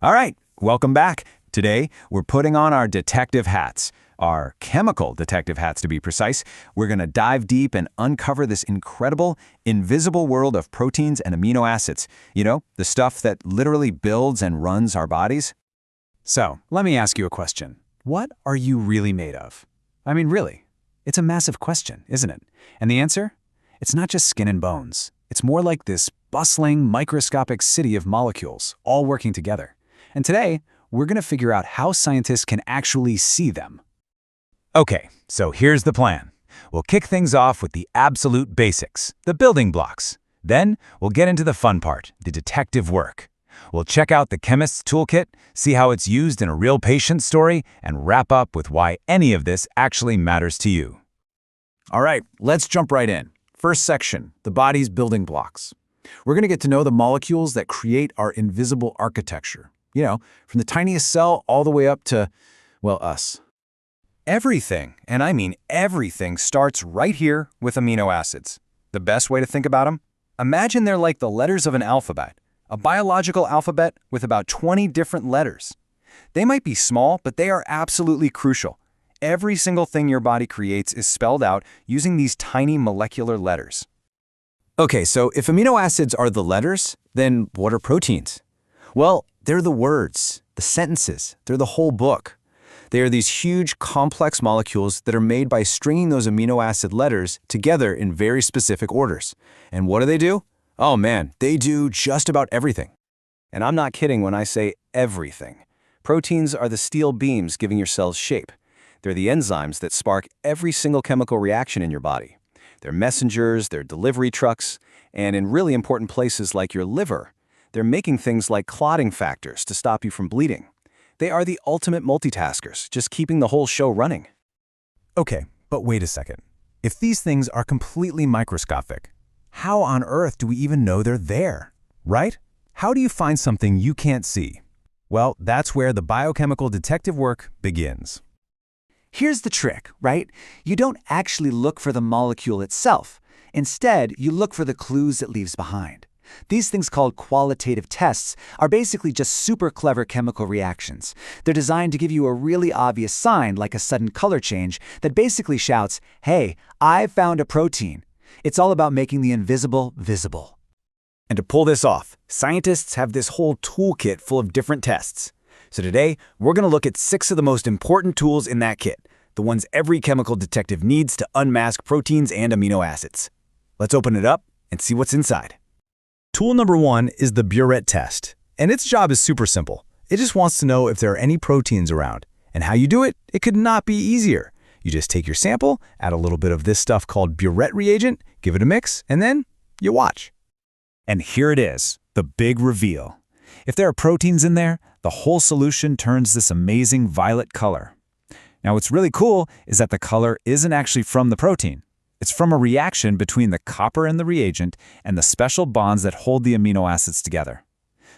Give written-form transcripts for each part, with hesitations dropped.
All right, welcome back. Today, we're putting on our detective hats, our chemical detective hats to be precise. We're going to dive deep and uncover this incredible, invisible world of proteins and amino acids. You know, the stuff that literally builds and runs our bodies. So, let me ask you a question. What are you really made of? I mean, really. It's a massive question, isn't it? And the answer? It's not just skin and bones. It's more like this bustling, microscopic city of molecules, all working together. And today, we're going to figure out how scientists can actually see them. Okay, so here's the plan. We'll kick things off with the absolute basics, the building blocks. Then, we'll get into the fun part, the detective work. We'll check out the chemist's toolkit, see how it's used in a real patient story, and wrap up with why any of this actually matters to you. All right, let's jump right in. First section, the body's building blocks. We're going to get to know the molecules that create our invisible architecture. You know, from the tiniest cell all the way up to, well, us. Everything, and I mean everything, starts right here with amino acids. The best way to think about them? Imagine they're like the letters of an alphabet, a biological alphabet with about 20 different letters. They might be small, but they are absolutely crucial. Every single thing your body creates is spelled out using these tiny molecular letters. Okay, so if amino acids are the letters, then what are proteins? Well, they're the words, the sentences, they're the whole book. They are these huge, complex molecules that are made by stringing those amino acid letters together in very specific orders. And what do? Oh man, they do just about everything. And I'm not kidding when I say everything. Proteins are the steel beams giving your cells shape. They're the enzymes that spark every single chemical reaction in your body. They're messengers, they're delivery trucks, and in really important places like your liver, they're making things like clotting factors to stop you from bleeding. They are the ultimate multitaskers, just keeping the whole show running. Okay, but wait a second. If these things are completely microscopic, how on earth do we even know they're there, right? How do you find something you can't see? Well, that's where the biochemical detective work begins. Here's the trick, right? You don't actually look for the molecule itself. Instead, you look for the clues it leaves behind. These things called qualitative tests are basically just super clever chemical reactions. They're designed to give you a really obvious sign, like a sudden color change, that basically shouts, "Hey, I've found a protein." It's all about making the invisible visible. And to pull this off, scientists have this whole toolkit full of different tests. So today, we're going to look at 6 of the most important tools in that kit, the ones every chemical detective needs to unmask proteins and amino acids. Let's open it up and see what's inside. Tool number 1 is the burette test, and its job is super simple. It just wants to know if there are any proteins around. And how you do it, it could not be easier. You just take your sample, add a little bit of this stuff called burette reagent, give it a mix, and then you watch. And here it is, the big reveal. If there are proteins in there, the whole solution turns this amazing violet color. Now what's really cool is that the color isn't actually from the protein. It's from a reaction between the copper in the reagent and the special bonds that hold the amino acids together.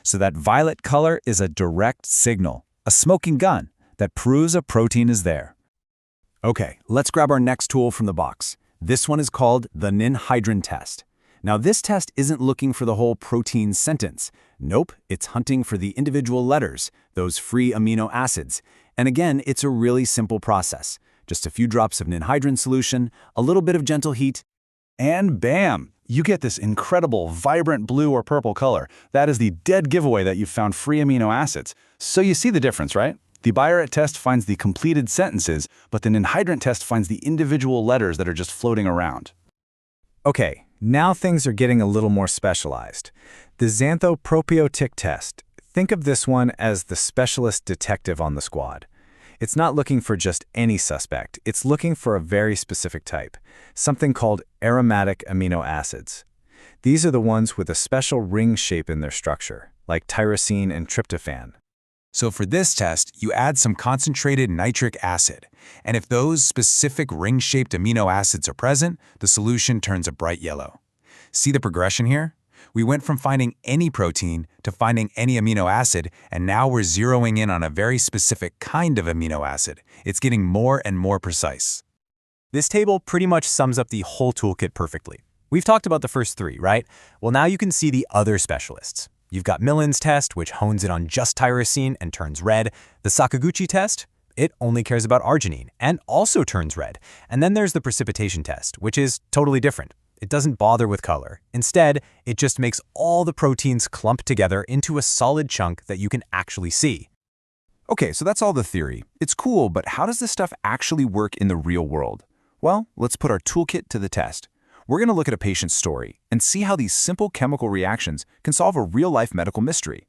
So that violet color is a direct signal, a smoking gun, that proves a protein is there. Okay, let's grab our next tool from the box. This one is called the ninhydrin test. Now this test isn't looking for the whole protein sentence. Nope, it's hunting for the individual letters, those free amino acids. And again, it's a really simple process. Just a few drops of ninhydrin solution, a little bit of gentle heat, and bam! You get this incredible, vibrant blue or purple color. That is the dead giveaway that you've found free amino acids. So you see the difference, right? The burette test finds the completed sentences, but the ninhydrin test finds the individual letters that are just floating around. Okay, now things are getting a little more specialized. The xanthopropiotic test. Think of this one as the specialist detective on the squad. It's not looking for just any suspect. It's looking for a very specific type, something called aromatic amino acids. These are the ones with a special ring shape in their structure, like tyrosine and tryptophan. So for this test, you add some concentrated nitric acid, and if those specific ring-shaped amino acids are present, the solution turns a bright yellow. See the progression here? We went from finding any protein to finding any amino acid, and now we're zeroing in on a very specific kind of amino acid. It's getting more and more precise. This table pretty much sums up the whole toolkit perfectly. We've talked about the first 3, right? Well, now you can see the other specialists. You've got Millen's test, which hones in on just tyrosine and turns red. The Sakaguchi test, it only cares about arginine and also turns red. And then there's the precipitation test, which is totally different. It doesn't bother with color. Instead, it just makes all the proteins clump together into a solid chunk that you can actually see. Okay, so that's all the theory. It's cool, but how does this stuff actually work in the real world? Well, let's put our toolkit to the test. We're going to look at a patient's story and see how these simple chemical reactions can solve a real-life medical mystery.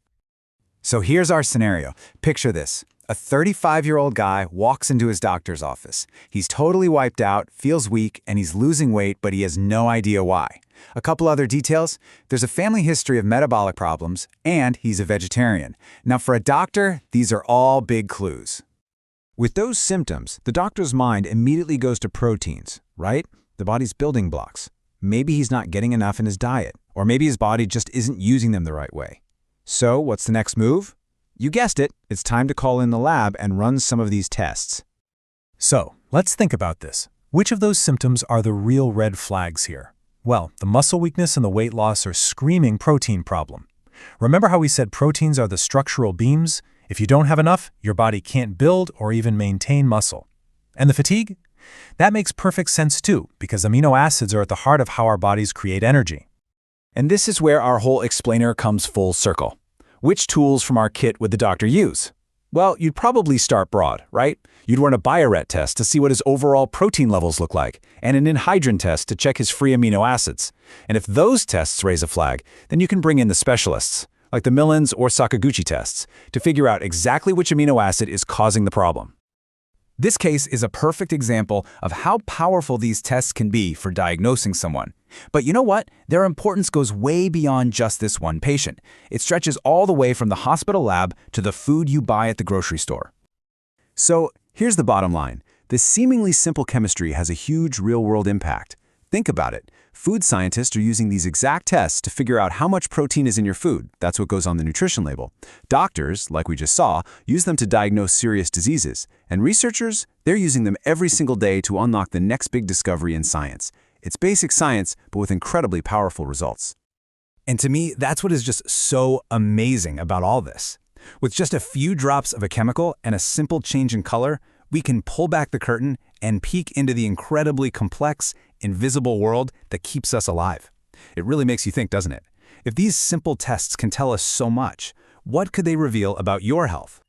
So here's our scenario. Picture this. A 35-year-old guy walks into his doctor's office. He's totally wiped out, feels weak, and he's losing weight, but he has no idea why. A couple other details. There's a family history of metabolic problems, and he's a vegetarian. Now, for a doctor, these are all big clues. With those symptoms, the doctor's mind immediately goes to proteins, right? The body's building blocks. Maybe he's not getting enough in his diet, or maybe his body just isn't using them the right way. So, what's the next move? You guessed it, it's time to call in the lab and run some of these tests. So, let's think about this. Which of those symptoms are the real red flags here? Well, the muscle weakness and the weight loss are screaming protein problem. Remember how we said proteins are the structural beams? If you don't have enough, your body can't build or even maintain muscle. And the fatigue? That makes perfect sense too, because amino acids are at the heart of how our bodies create energy. And this is where our whole explainer comes full circle. Which tools from our kit would the doctor use? Well, you'd probably start broad, right? You'd run a Bioret test to see what his overall protein levels look like, and an anhydrin test to check his free amino acids. And if those tests raise a flag, then you can bring in the specialists, like the Millen's or Sakaguchi tests, to figure out exactly which amino acid is causing the problem. This case is a perfect example of how powerful these tests can be for diagnosing someone. But you know what? Their importance goes way beyond just this one patient. It stretches all the way from the hospital lab to the food you buy at the grocery store. So here's the bottom line. This seemingly simple chemistry has a huge real-world impact. Think about it. Food scientists are using these exact tests to figure out how much protein is in your food. That's what goes on the nutrition label. Doctors, like we just saw, use them to diagnose serious diseases. And researchers, they're using them every single day to unlock the next big discovery in science. It's basic science, but with incredibly powerful results. And to me, that's what is just so amazing about all this. With just a few drops of a chemical and a simple change in color, we can pull back the curtain and peek into the incredibly complex, invisible world that keeps us alive. It really makes you think, doesn't it? If these simple tests can tell us so much, what could they reveal about your health?